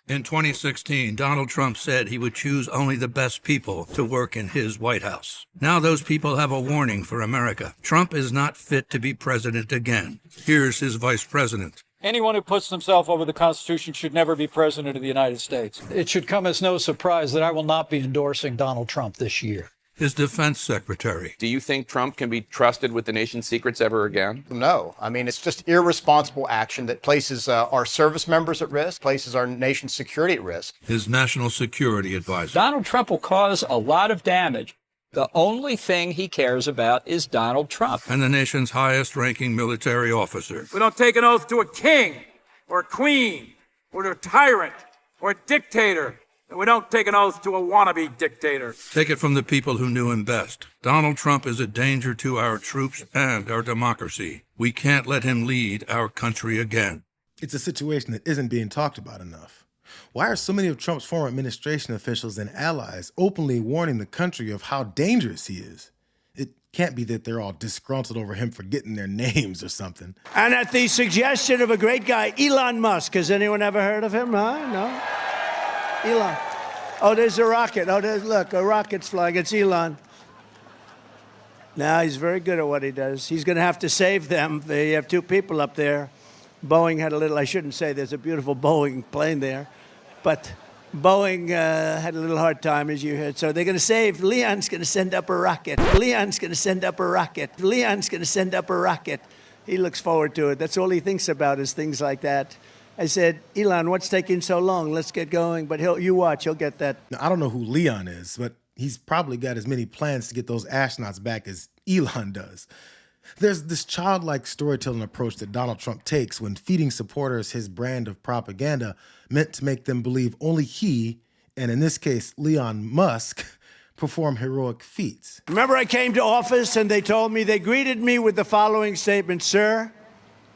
In 2016, Donald Trump said he would choose only the best people to work in his White House. Now those people have a warning for America. Trump is not fit to be president again. Here's his vice president. Anyone who puts himself over the Constitution should never be president of the United States. It should come as no surprise that I will not be endorsing Donald Trump this year. His defense secretary. Do you think Trump can be trusted with the nation's secrets ever again? No. I mean, it's just irresponsible action that places our service members at risk, places our nation's security at risk. His national security advisor. Donald Trump will cause a lot of damage. The only thing he cares about is Donald Trump. And the nation's highest-ranking military officer. We don't take an oath to a king or a queen or to a tyrant or a dictator. And we don't take an oath to a wannabe dictator. Take it from the people who knew him best. Donald Trump is a danger to our troops and our democracy. We can't let him lead our country again. It's a situation that isn't being talked about enough. Why are so many of Trump's former administration officials and allies openly warning the country of how dangerous he is? It can't be that they're all disgruntled over him forgetting their names or something. And at the suggestion of a great guy, Elon Musk. Has anyone ever heard of him? Huh? No? Elon. Oh, there's a rocket. Oh, look, a rocket's flying. It's Elon. Now, he's very good at what he does. He's going to have to save them. They have two people up there. Boeing had a little, I shouldn't say, there's a beautiful Boeing plane there. But Boeing had a little hard time, as you heard. So they're going to save. Leon's going to send up a rocket. Leon's going to send up a rocket. Leon's going to send up a rocket. He looks forward to it. That's all he thinks about is things like that. I said, Elon, what's taking so long? Let's get going. But you watch, he'll get that. Now, I don't know who Leon is, but he's probably got as many plans to get those astronauts back as Elon does. There's this childlike storytelling approach that Donald Trump takes when feeding supporters his brand of propaganda meant to make them believe only he, and in this case, Elon Musk, perform heroic feats. Remember I came to office and they told me, they greeted me with the following statement, sir,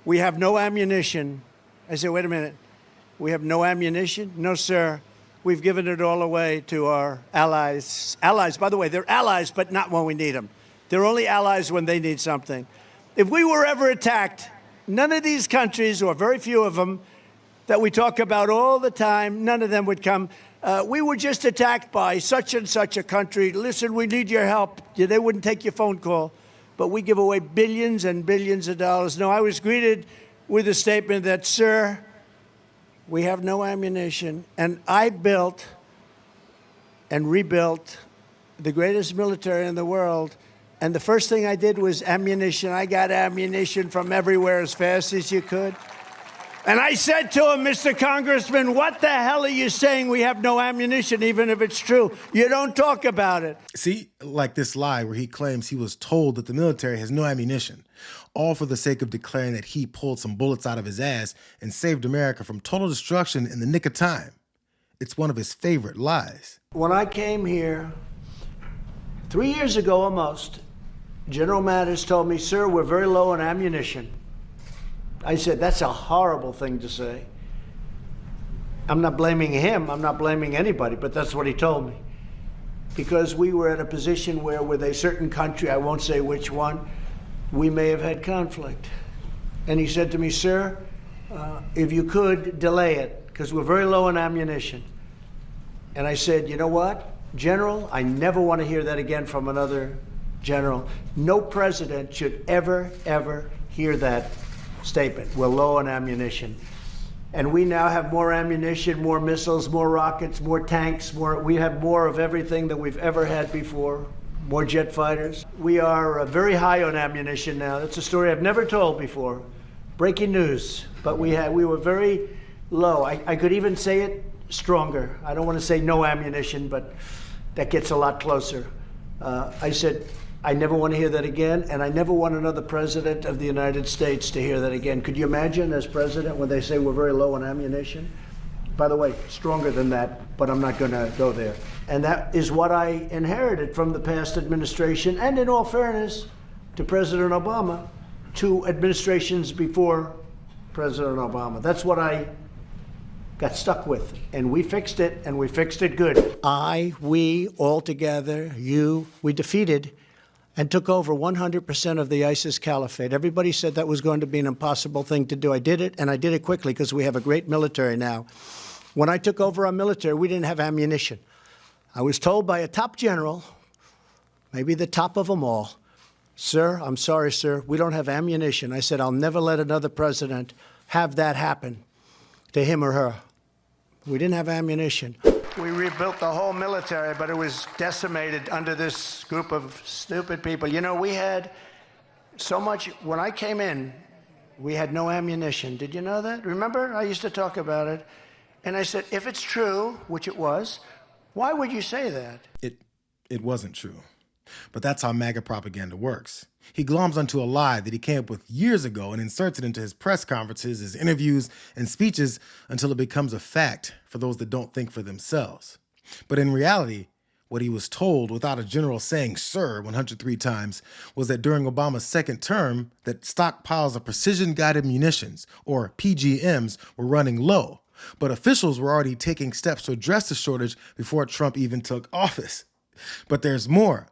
we have no ammunition. I said, wait a minute, we have no ammunition? No, sir. We've given it all away to our allies. Allies, by the way, they're allies, but not when we need them. They're only allies when they need something. If we were ever attacked, none of these countries, or very few of them, that we talk about all the time, none of them would come. We were just attacked by such and such a country. Listen, we need your help. They wouldn't take your phone call. But we give away billions and billions of dollars. No, I was greeted with a statement that, sir, we have no ammunition. And I built and rebuilt the greatest military in the world. And the first thing I did was ammunition. I got ammunition from everywhere as fast as you could. And I said to him, Mr. Congressman, what the hell are you saying we have no ammunition, even if it's true? You don't talk about it. See, like this lie where he claims he was told that the military has no ammunition, all for the sake of declaring that he pulled some bullets out of his ass and saved America from total destruction in the nick of time. It's one of his favorite lies. When I came here 3 years ago almost, General Mattis told me, sir, we're very low on ammunition. I said, that's a horrible thing to say. I'm not blaming him, I'm not blaming anybody, but that's what he told me. Because we were at a position where with a certain country, I won't say which one, we may have had conflict. And he said to me, sir, if you could, delay it, because we're very low on ammunition. And I said, you know what, General, I never want to hear that again from another general. No president should ever, ever hear that statement. We're low on ammunition. And we now have more ammunition, more missiles, more rockets, more tanks, we have more of everything than we've ever had before, more jet fighters. We are very high on ammunition now. That's a story I've never told before. Breaking news, but we were very low. I could even say it stronger. I don't want to say no ammunition, but that gets a lot closer. I said, I never want to hear that again, and I never want another president of the United States to hear that again. Could you imagine as president when they say we're very low on ammunition? By the way, stronger than that, but I'm not going to go there. And that is what I inherited from the past administration, and in all fairness to President Obama, to administrations before President Obama. That's what I got stuck with, and we fixed it, and we fixed it good. We, all together, we defeated and took over 100% of the ISIS caliphate. Everybody said that was going to be an impossible thing to do. I did it, and I did it quickly because we have a great military now. When I took over our military, we didn't have ammunition. I was told by a top general, maybe the top of them all, "Sir, I'm sorry, sir, we don't have ammunition." I said, "I'll never let another president have that happen to him or her." We didn't have ammunition. We rebuilt the whole military, but it was decimated under this group of stupid people. You know, we had so much, when I came in, we had no ammunition. Did you know that? Remember? I used to talk about it. And I said, if it's true, which it was, why would you say that? It wasn't true. But that's how MAGA propaganda works. He gloms onto a lie that he came up with years ago and inserts it into his press conferences, his interviews, and speeches until it becomes a fact for those that don't think for themselves. But in reality, what he was told without a general saying "sir" 103 times was that during Obama's second term, that stockpiles of precision-guided munitions, or PGMs, were running low. But officials were already taking steps to address the shortage before Trump even took office. But there's more.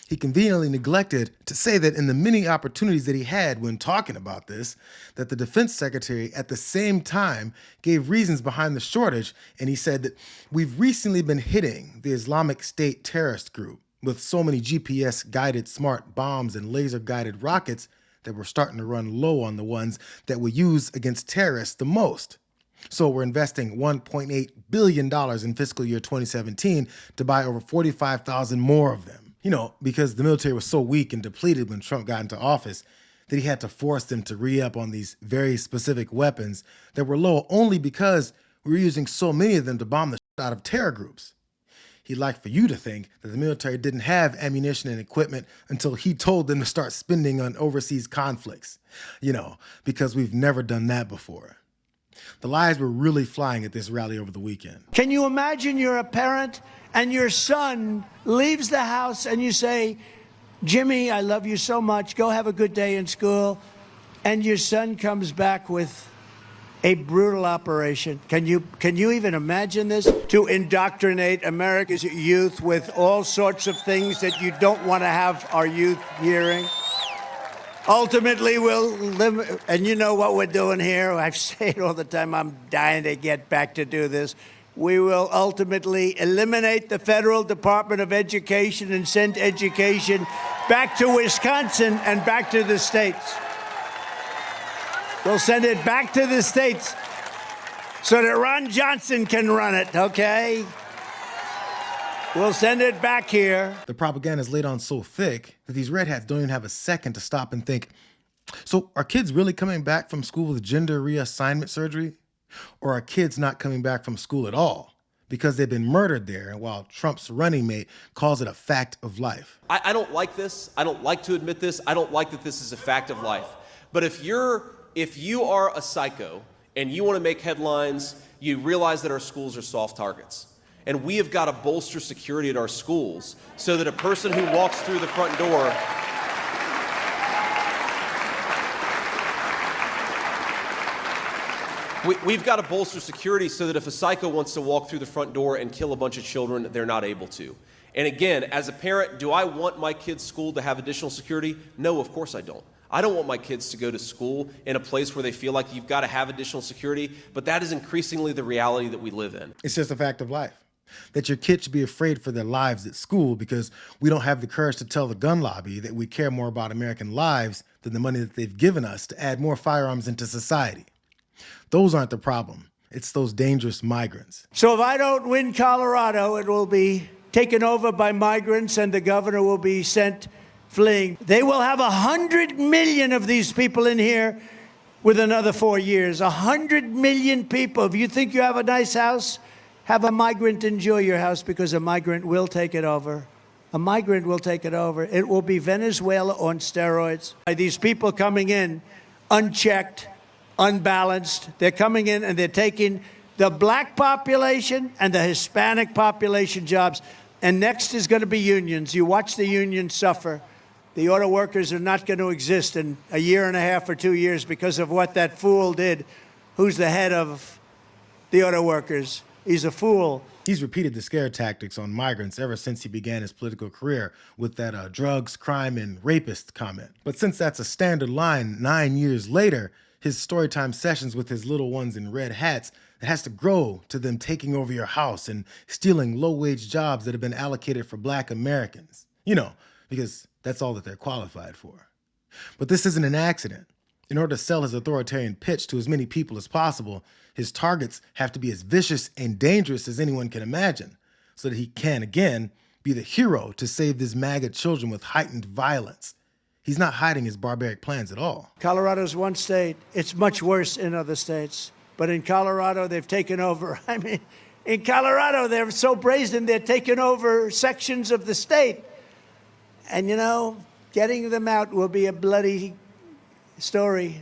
He conveniently neglected to say that in the many opportunities that he had when talking about this, that the defense secretary at the same time gave reasons behind the shortage, and he said that we've recently been hitting the Islamic State terrorist group with so many GPS-guided smart bombs and laser-guided rockets that we're starting to run low on the ones that we use against terrorists the most. So we're investing $1.8 billion in fiscal year 2017 to buy over 45,000 more of them. You know, because the military was so weak and depleted when Trump got into office that he had to force them to re-up on these very specific weapons that were low only because we were using so many of them to bomb the shit out of terror groups. He'd like for you to think that the military didn't have ammunition and equipment until he told them to start spending on overseas conflicts. You know, because we've never done that before. The lies were really flying at this rally over the weekend. Can you imagine you're a parent and your son leaves the house and you say, "Jimmy, I love you so much. Go have a good day in school." And your son comes back with a brutal operation. Can you even imagine this? To indoctrinate America's youth with all sorts of things that you don't want to have our youth hearing. Ultimately, we'll live, and you know what we're doing here. I say it all the time. I'm dying to get back to do this. We will ultimately eliminate the Federal Department of Education and send education back to Wisconsin and back to the states. We'll send it back to the states so that Ron Johnson can run it, okay? We'll send it back here. The propaganda is laid on so thick that these red hats don't even have a second to stop and think, so are kids really coming back from school with gender reassignment surgery? Or are kids not coming back from school at all because they've been murdered there, while Trump's running mate calls it a fact of life? I don't like this. I don't like to admit this. I don't like that this is a fact of life. But if you are a psycho and you want to make headlines, you realize that our schools are soft targets. And we have got to bolster security at our schools so that a person who walks through the front door we've got to bolster security so that if a psycho wants to walk through the front door and kill a bunch of children, they're not able to. And again, as a parent, do I want my kids' school to have additional security? No, of course I don't. I don't want my kids to go to school in a place where they feel like you've got to have additional security, but that is increasingly the reality that we live in. It's just a fact of life. That your kids should be afraid for their lives at school because we don't have the courage to tell the gun lobby that we care more about American lives than the money that they've given us to add more firearms into society. Those aren't the problem. It's those dangerous migrants. So if I don't win Colorado, it will be taken over by migrants and the governor will be sent fleeing. They will have 100 million of these people in here with another 4 years. 100 million people. If you think you have a nice house, have a migrant enjoy your house because a migrant will take it over. A migrant will take it over. It will be Venezuela on steroids. These people coming in unchecked, unbalanced. They're coming in and they're taking the black population and the Hispanic population jobs. And next is going to be unions. You watch the unions suffer. The auto workers are not going to exist in a year and a half or 2 years because of what that fool did. Who's the head of the auto workers? He's a fool. He's repeated the scare tactics on migrants ever since he began his political career with that drugs, crime, and rapist comment. But since that's a standard line 9 years later, his storytime sessions with his little ones in red hats It has to grow to them taking over your house and stealing low-wage jobs that have been allocated for Black Americans. Because that's all that they're qualified for. But this isn't an accident. In order to sell his authoritarian pitch to as many people as possible, his targets have to be as vicious and dangerous as anyone can imagine, so that he can, again, be the hero to save these MAGA children with heightened violence. He's not hiding his barbaric plans at all. Colorado's one state. It's much worse in other states. But in Colorado, they've taken over. I mean, in Colorado, they're so brazen, they're taking over sections of the state. And, getting them out will be a bloody story.